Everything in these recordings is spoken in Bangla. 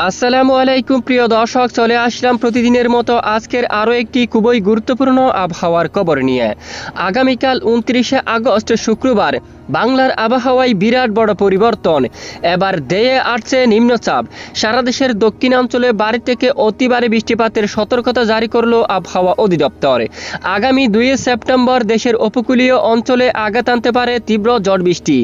আসসালামু আলাইকুম প্রিয় দর্শক, চলে আসলাম প্রতিদিনের মতো আজকের আরও একটি খুবই গুরুত্বপূর্ণ আবহাওয়ার খবর নিয়ে। আগামীকাল 29শে আগস্ট শুক্রবার বাংলার আবহাওয়ায় বিরাট বড় পরিবর্তন। এবার দেয়ে আসছে নিম্নচাপ। সারা দেশের দক্ষিণাঞ্চলে ভারী থেকে অতি ভারী বৃষ্টিপাতের সতর্কতা জারি করল আবহাওয়া অধিদপ্তর। আগামী 2 সেপ্টেম্বর দেশের উপকূলীয় অঞ্চলে আঘাত আনতে পারে তীব্র ঝড় বৃষ্টি।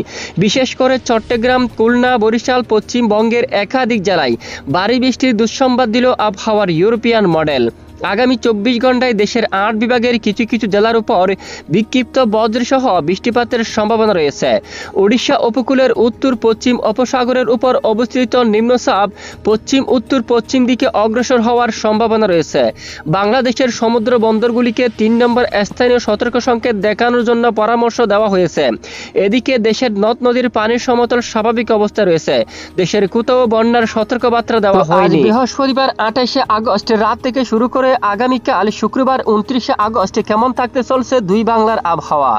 বিশেষ করে চট্টগ্রাম, খুলনা, বরিশাল, পশ্চিমবঙ্গের একাধিক জেলায় ভারী বৃষ্টির দুঃসংবাদ দিল আবহাওয়ার ইউরোপিয়ান মডেল। আগামী 24 ঘন্টায় দেশের 8 বিভাগের কিছু কিছু জেলার উপর বিক্ষিপ্ত বজ্রসহ বৃষ্টিপাতের সম্ভাবনা রয়েছে। ওড়িশা উপকূলের উত্তর পশ্চিম উপসাগরের উপর অবস্থিত নিম্নচাপ পশ্চিম উত্তর পশ্চিম দিকে অগ্রসর হওয়ার সম্ভাবনা রয়েছে। বাংলাদেশের সমুদ্র বন্দরগুলিকে 3 নম্বর স্থানীয় সতর্ক সংকেত দেখানোর জন্য পরামর্শ দেওয়া হয়েছে। এদিকে দেশের নদ নদীর পানির সমতল স্বাভাবিক অবস্থায় রয়েছে। দেশের কোথাও বন্যার সতর্কবার্তা দেওয়া হয়নি। বৃহস্পতিবার 28শে আগস্ট রাত থেকে শুরু করে আগামীকাল শুক্রবার 29শে আগস্ট কেমন থাকতে চলছে দুই বাংলার আবহাওয়া।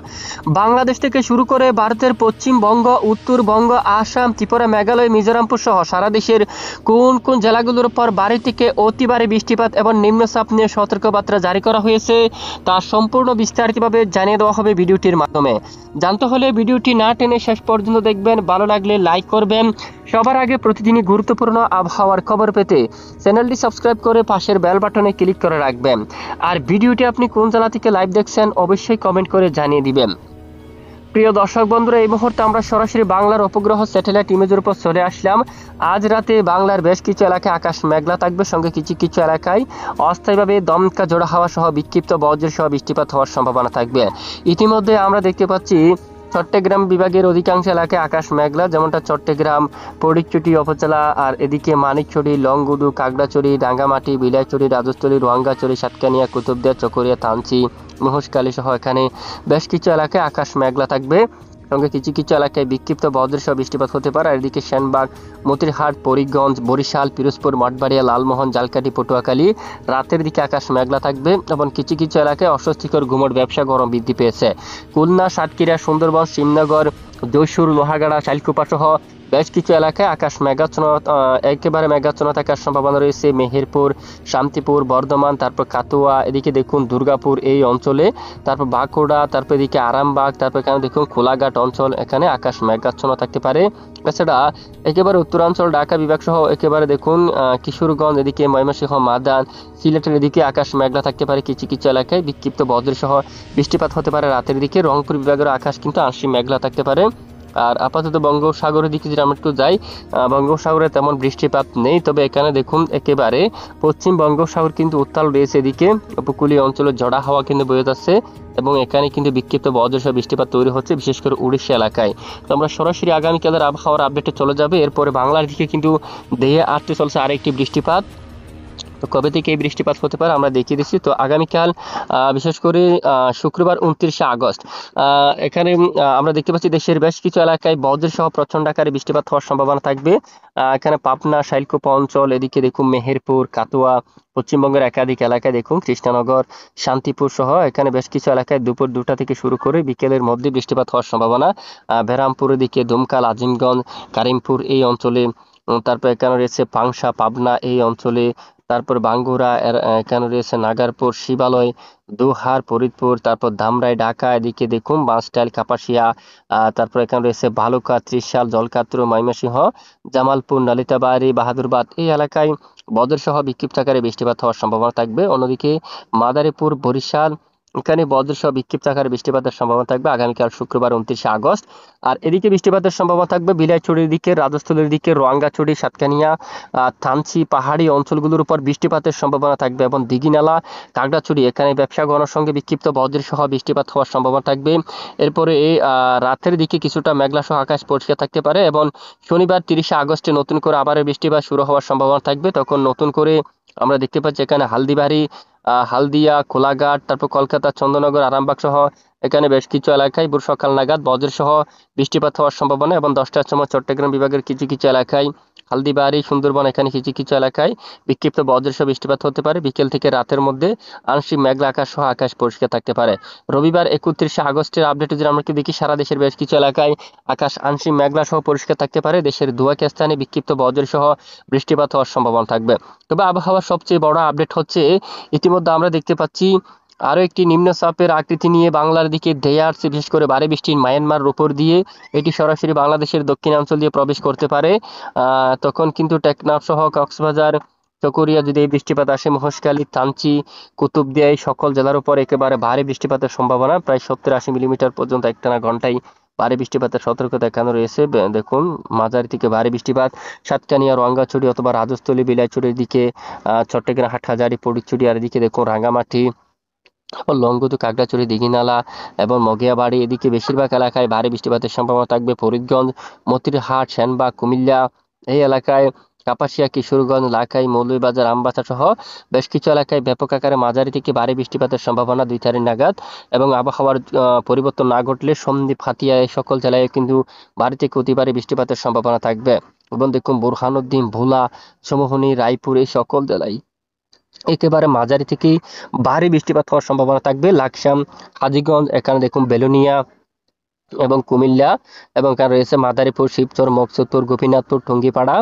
বাংলাদেশ থেকে শুরু করে ভারতের পশ্চিমবঙ্গ, উত্তরবঙ্গ, আসাম, ত্রিপুরা, মেঘালয়, মিজোরামপুর সহ সারা দেশের কোন কোন জেলাগুলোর উপর ভারী থেকে অতি ভারী বৃষ্টিপাত এবং নিম্নচাপ নিয়ে সতর্কবার্তা জারি করা হয়েছে তা সম্পূর্ণ বিস্তারিতভাবে জানিয়ে দেওয়া হবে ভিডিওটির মাধ্যমে। জানতে হলে ভিডিওটি না টেনে শেষ পর্যন্ত দেখবেন, ভালো লাগলে লাইক করবেন। সবার আগে প্রতিদিনই গুরুত্বপূর্ণ আবহাওয়ার খবর পেতে চ্যানেলটি সাবস্ক্রাইব করে পাশের বেল বাটনে ক্লিক করে রাখবেন। আর ভিডিওটি আপনি কোন জেলা থেকে লাইভ দেখছেন অবশ্যই কমেন্ট করে জানিয়ে দিবেন। প্রিয় দর্শক বন্ধুরা, এই মুহূর্তে আমরা সরাসরি বাংলার উপগ্রহ স্যাটেলাইট ইমেজের উপর চলে আসলাম। আজ রাতে বাংলার বেশ কিছু এলাকায় আকাশ মেঘলা থাকবে, সঙ্গে কিছু কিছু এলাকায় অস্থায়ীভাবে দমকা জোড়া হাওয়া সহ বিক্ষিপ্ত বজ্র সহ বৃষ্টিপাত হওয়ার সম্ভাবনা থাকবে। ইতিমধ্যে আমরা দেখতে পাচ্ছি চট্টগ্রাম বিভাগের অধিকাংশ এলাকায় আকাশ মেঘলা, যেমনটা চট্টগ্রাম, ফটিকছড়ি উপজেলা, আর এদিকে মানিকছড়ি, লংগুদু, কাকড়াছড়ি, রাঙ্গামাটি, বিলাইছড়ি, রাজস্থলী, রোয়াঙ্গাছড়ি, সাতকানিয়া, কুতুবদিয়া, চকরিয়া, থানচি, মহেশখালী সহ এখানে বেশ কিছু এলাকায় আকাশ মেঘলা থাকবে, সঙ্গে কিছু কিছু এলাকায় বিক্ষিপ্ত বজ্রসহ বৃষ্টিপাত হতে পারে। আর এদিকে সেনবাগ, মতিরহাট, পরীরগঞ্জ, বরিশাল, পিরোজপুর, মঠবাড়িয়া, লালমোহন, জালকাঠি, পটুয়াখালী রাতের দিকে আকাশ মেঘলা থাকবে এবং কিছু কিছু এলাকায় অস্বস্তিকর গুমট ব্যবসা গরম বৃদ্ধি পেয়েছে। খুলনা, সাতক্ষীরা, সুন্দরবন, শ্রীনগর, যশোর, লোহাগাড়া, শাইলকুপা সহ বেশ কিছু এলাকায় আকাশ মেঘাচ্ছন্ন, একেবারে মেঘাচ্ছন্ন থাকার সম্ভাবনা রয়েছে। মেহেরপুর, শান্তিপুর, বর্ধমান, তারপর কাতুয়া, এদিকে দেখুন দুর্গাপুর এই অঞ্চলে, তারপর বাঁকুড়া, তারপর এদিকে আরামবাগ, তারপর এখানে দেখুন খোলাঘাট অঞ্চল, এখানে আকাশ মেঘাচ্ছন্ন থাকতে পারে। এছাড়া একেবারে উত্তরাঞ্চল ঢাকা বিভাগ সহ একেবারে দেখুন কিশোরগঞ্জ, এদিকে ময়মনসিংহ, মাদান, সিলেটের এদিকে আকাশ মেঘলা থাকতে পারে। কিছু কিছু এলাকায় বিক্ষিপ্ত বজ্র সহ বৃষ্টিপাত হতে পারে রাতের দিকে। রংপুর বিভাগের আকাশ কিন্তু আংশিক মেঘলা থাকতে পারে। আর আপাতত বঙ্গোপসাগরের দিকে যদি আমরা একটু যাই, বঙ্গোপসাগরে তেমন বৃষ্টিপাত নেই, তবে এখানে দেখুন একেবারে পশ্চিম বঙ্গোপসাগর কিন্তু উত্তাল রয়েছে। এদিকে উপকূলীয় অঞ্চলে ঝড়া হাওয়া কিন্তু বয়ে যাচ্ছে এবং এখানে কিন্তু বিক্ষিপ্ত বজ্রসহ বৃষ্টিপাত তৈরি হচ্ছে, বিশেষ করে উড়িষ্যা এলাকায়। তো আমরা সরাসরি আগামীকালের আবহাওয়ার আপডেটে চলে যাবে। এরপরে বাংলার দিকে কিন্তু দেহে আসতে চলছে আরেকটি বৃষ্টিপাত। তো কবে থেকে এই বৃষ্টিপাত হতে পারে আমরা দেখিয়ে দিচ্ছি। তো আগামীকাল বিশেষ করে শুক্রবার 29শে আগস্ট এখানে আমরা দেখতে পাচ্ছি দেশের বেশ কিছু এলাকায় বজ্র সহ প্রচণ্ড আকারে বৃষ্টিপাত হওয়ার সম্ভাবনা থাকবে। এখানে পাবনা, শাইলকুপা অঞ্চল, এদিকে দেখুন মেহেরপুর, কাতুয়া, পশ্চিমবঙ্গের একাধিক এলাকায় দেখুন কৃষ্ণনগর, শান্তিপুর সহ এখানে বেশ কিছু এলাকায় দুপুর 2টা থেকে শুরু করে বিকেলের মধ্যে বৃষ্টিপাত হওয়ার সম্ভাবনা। বেরামপুরের দিকে দুমকা, আজিমগঞ্জ, কারিমপুর এই অঞ্চলে, তারপর এখানে রয়েছে পাংশা, পাবনা এই অঞ্চলে, তারপর বাঙ্গুরা, এখানে রয়েছে নাগারপুর, শিবালয়, দোহার, ফরিদপুর, তারপর ধামরাই, ঢাকা, এদিকে দেখুন বাঁশটাইল, কাপাসিয়া, তারপর এখানে রয়েছে ভালুকা, ত্রিশাল, জলকাত্র, ময়মনসিংহ, জামালপুর, নালিতাবাড়ি, বাহাদুরবাদ এই এলাকায় বজ্র সহ বিক্ষিপ্ত আকারে বৃষ্টিপাত হওয়ার সম্ভাবনা থাকবে। অন্যদিকে মাদারীপুর, বরিশাল এখানে বজ্র সহ বিক্ষিপ্ত আকারে বৃষ্টিপাতের সম্ভাবনা থাকবে আগামীকাল শুক্রবার 29শে আগস্ট। আর এদিকে বৃষ্টিপাতের সম্ভাবনা থাকবে বিলাইছড়ির দিকে, রাজস্থলীর দিকে, রোয়াঙ্গাছড়ি, সাতকানিয়া, থানচি পাহাড়ি অঞ্চলগুলোর উপর বৃষ্টিপাতের সম্ভাবনা থাকবে এবং দিঘিনালা, কাকড়াছড়ি এখানে ব্যবসা গণের সঙ্গে বিক্ষিপ্ত বজ্র সহ বৃষ্টিপাত হওয়ার সম্ভাবনা থাকবে। এরপরে এই রাতের দিকে কিছুটা মেঘলা সহ আকাশ পরিষ্কার থাকতে পারে এবং শনিবার 30শে আগস্টে নতুন করে আবার বৃষ্টিপাত শুরু হওয়ার সম্ভাবনা থাকবে। তখন নতুন করে আমরা দেখতে পাচ্ছি এখানে হালদিবাড়ি, হালদিয়া, কোলাঘাট, তারপর কলকাতা, চন্দ্রনগর, আরামবাগ সহ এখানে বেশ কিছু এলাকায় ভোর সকাল নাগাদ বজ্র সহ বৃষ্টিপাত হওয়ার সম্ভাবনা, এবং 10টার সময় চট্টগ্রাম বিভাগের কিছু কিছু এলাকায়, হালদিবাড়ি, সুন্দরবন, এখানে কিছু কিছু এলাকায় বিক্ষিপ্ত বজ্রসহ বৃষ্টিপাত হতে পারে। বিকেল থেকে রাতের মধ্যে আংশিক মেঘলা আকাশ সহ আকাশ পরিষ্কার থাকতে পারে। রবিবার 31শে আগস্টের আপডেটে যদি আমরা দেখি, সারা দেশের বেশ কিছু এলাকায় আকাশ আংশিক মেঘলা সহ পরিষ্কার থাকতে পারে। দেশের দুয়াক স্থানে বিক্ষিপ্ত বজ্রসহ বৃষ্টিপাত হওয়ার সম্ভাবনা থাকবে। তবে আবহাওয়ার সবচেয়ে বড় আপডেট হচ্ছে, ইতিমধ্যে আমরা দেখতে পাচ্ছি আরও একটি নিম্নচাপের আকৃতি নিয়ে বাংলার দিকে ধেয়ে আসছে। বিশেষ করে ভারী বৃষ্টি মায়ানমার উপর দিয়ে এটি সরাসরি বাংলাদেশের দক্ষিণাঞ্চল দিয়ে প্রবেশ করতে পারে। তখন কিন্তু টেকনাফ সহ কক্সবাজার, চকরিয়া যদি এই বৃষ্টিপাত আসে, মহেশখালী, থানচি, কুতুবদিয়া এই সকল জেলার উপর একেবারে ভারী বৃষ্টিপাতের সম্ভাবনা, প্রায় 70-80 মিলিমিটার পর্যন্ত একটানা ঘন্টায় ভারী বৃষ্টিপাতের সতর্কতা এখানে রয়েছে। দেখুন, মাঝারি থেকে ভারী বৃষ্টিপাত সাতকানিয়া, রঙ্গাছড়ি অথবা রাজস্থলী, বিলাইছড়ির দিকে, চট্টগ্রাম, হাটহাজারী, ফটিকছড়ি, আর এদিকে দেখুন রাঙ্গামাটি, লংগদু, খাগড়াছড়ি, দীঘিনালা এবং মগিয়াবাড়ি, এদিকে বেশিরভাগ এলাকায় ভারী বৃষ্টিপাতের সম্ভাবনা থাকবে। ফরিদগঞ্জ, মতিরহাট, সেনবাগ, কুমিল্লা এই এলাকায়, কাপাসিয়া, কিশোরগঞ্জ, লাখাই, মৌলভীবাজার, আমবাসা সহ বেশ কিছু এলাকায় ব্যাপক আকারে মাঝারি থেকে ভারী বৃষ্টিপাতের সম্ভাবনা 2 তারিখ নাগাদ। এবং আবহাওয়ার পরিবর্তন না ঘটলে সন্দ্বীপ, হাতিয়া এই সকল জেলায় কিন্তু ভারী থেকে অতি ভারী বৃষ্টিপাতের সম্ভাবনা থাকবে। এবং দেখুন বুরহানুদ্দিন, ভোলা, সমোহনী, রায়পুর এই সকল জেলায় একেবারে মাঝারি থেকে ভারী বৃষ্টিপাত হওয়ার সম্ভাবনা থাকবে। লাকসাম, হাজীগঞ্জ, এখানে দেখুন বেলোনিয়া এবং কুমিল্লা, এবং এখানে রয়েছে মাদারীপুর, শিবচর, মকসুদপুর, গোপীনাথপুর, টুঙ্গিপাড়া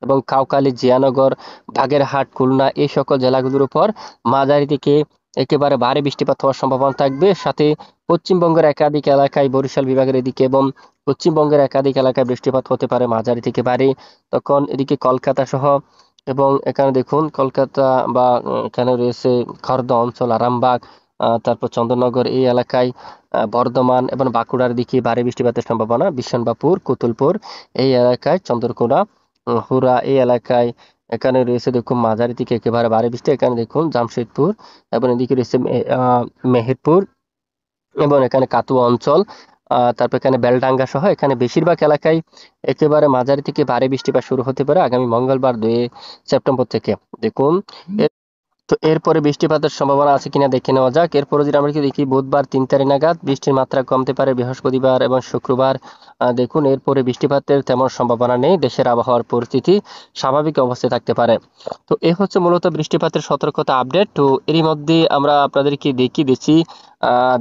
এবং কাউখালী, জিয়ানগর, বাগেরহাট, খুলনা এই সকল জেলাগুলোর উপর মাঝারি থেকে একেবারে ভারী বৃষ্টিপাত হওয়ার সম্ভাবনা থাকবে। সাথে পশ্চিমবঙ্গের একাধিক এলাকায়, বরিশাল বিভাগের এদিকে এবং পশ্চিমবঙ্গের একাধিক এলাকায় বৃষ্টিপাত হতে পারে মাঝারি থেকে ভারী। তখন এদিকে কলকাতা সহ, এবং এখানে দেখুন কলকাতা বা এখানে রয়েছে খর্দা অঞ্চল, আরামবাগ, তারপর চন্দননগর এই এলাকায়, বর্ধমান এবং বাঁকুড়ার দিকে ভারী বৃষ্টিপাতের সম্ভাবনা। বিশনবাপুর, কুতুলপুর এই এলাকায়, চন্দ্রকোনা, হুরা এই এলাকায় এখানে রয়েছে দেখুন মাঝারি থেকে একেবারে ভারী বৃষ্টি। এখানে দেখুন জামশেদপুর এবং এদিকে রয়েছে মেহেরপুর এবং এখানে কাতুয়া অঞ্চল, তারপর এখানে বেলডাঙ্গা সহ এখানে বেশিরভাগ এলাকায় একেবারে মাঝারি থেকে ভারী বৃষ্টিপাত শুরু হতে পারে আগামী মঙ্গলবার 2 সেপ্টেম্বর থেকে। দেখুন, তো এরপরে বৃষ্টিপাতের সম্ভাবনা আছে কিনা দেখে নেওয়া যাক। এরপরে যদি আমরা কি দেখি, বুধবার 3 তারিখ নাগাদ বৃষ্টির মাত্রা কমতে পারে, বৃহস্পতিবার এবং শুক্রবার। দেখুন, এরপরে বৃষ্টিপাতের তেমন সম্ভাবনা নেই, দেশের আবহাওয়ার পরিস্থিতি স্বাভাবিক অবস্থায় থাকতে পারে। তো এ হচ্ছে মূলত বৃষ্টিপাতের সতর্কতা আপডেট। তো এরই মধ্যে আমরা আপনাদেরকে দেখিয়ে দিচ্ছি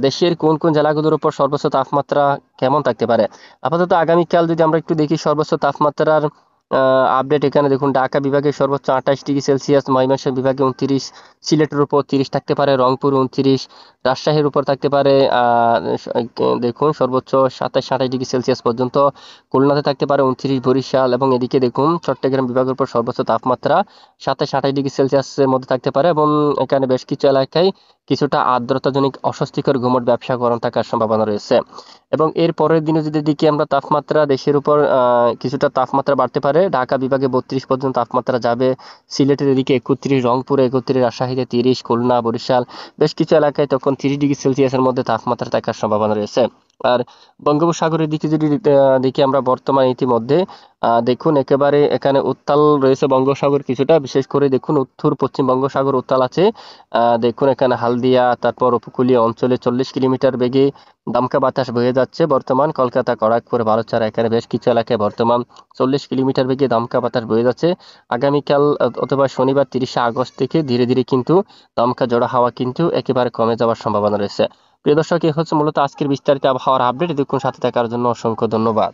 দেশের কোন কোন জেলাগুলোর উপর সর্বোচ্চ তাপমাত্রা কেমন থাকতে পারে। আপাতত আগামীকাল যদি আমরা একটু দেখি সর্বোচ্চ তাপমাত্রার আপডেট, এখানে দেখুন ঢাকা বিভাগে সর্বোচ্চ 28 ডিগ্রি সেলসিয়াস, ময়মনসিংহ বিভাগে 29, সিলেটের উপর 30 থাকতে পারে, রংপুর 29, রাজশাহীর উপর থাকতে পারে দেখুন সর্বোচ্চ 27-28 ডিগ্রি সেলসিয়াস পর্যন্ত, খুলনাতে থাকতে পারে 29, বরিশাল এবং এদিকে দেখুন চট্টগ্রাম বিভাগের উপর সর্বোচ্চ তাপমাত্রা 27-28 ডিগ্রি সেলসিয়াসের মধ্যে থাকতে পারে। এবং এখানে বেশ কিছু এলাকায় কিছুটা আর্দ্রতাজনিত অস্বস্তিকর গুমট ব্যবসা গরম থাকার সম্ভাবনা রয়েছে। এবং এর পরের দিনে যদি দেখি আমরা তাপমাত্রা, দেশের উপর কিছুটা তাপমাত্রা বাড়তে পারে, ঢাকা বিভাগে 32 পর্যন্ত তাপমাত্রা যাবে, সিলেটের এদিকে 31, রংপুরে 31, রাজশাহীতে 30, খুলনা, বরিশাল বেশ কিছু এলাকায় তখন 30 ডিগ্রি সেলসিয়াসের মধ্যে তাপমাত্রা থাকার সম্ভাবনা রয়েছে। আর বঙ্গোপসাগরের দিকে যদি দেখি আমরা বর্তমানে ইতিমধ্যে দেখুন একেবারে এখানে উত্তাল রয়েছে বঙ্গোপসাগর কিছুটা, বিশেষ করে দেখুন উত্তর পশ্চিম বঙ্গোপসাগর উত্তাল আছে। দেখুন এখানে হালদিয়া, তারপর উপকূলীয় অঞ্চলে 40 কিলোমিটার বেগে দমকা বাতাস বয়ে যাচ্ছে বর্তমান। কলকাতা, খড়গপুর, বালুচরা এখানে বেশ কিছু এলাকায় বর্তমান 40 কিলোমিটার বেগে দমকা বাতাস বয়ে যাচ্ছে। আগামীকাল অথবা শনিবার 30শে আগস্ট থেকে ধীরে ধীরে কিন্তু দমকা ঝোড়ো হাওয়া কিন্তু একেবারে কমে যাওয়ার সম্ভাবনা রয়েছে। প্রিয় দর্শক, এ হচ্ছে মূলত আজকের বিস্তারিত আবহাওয়ার আপডেট। দেখুন, সাথে থাকার জন্য অসংখ্য ধন্যবাদ।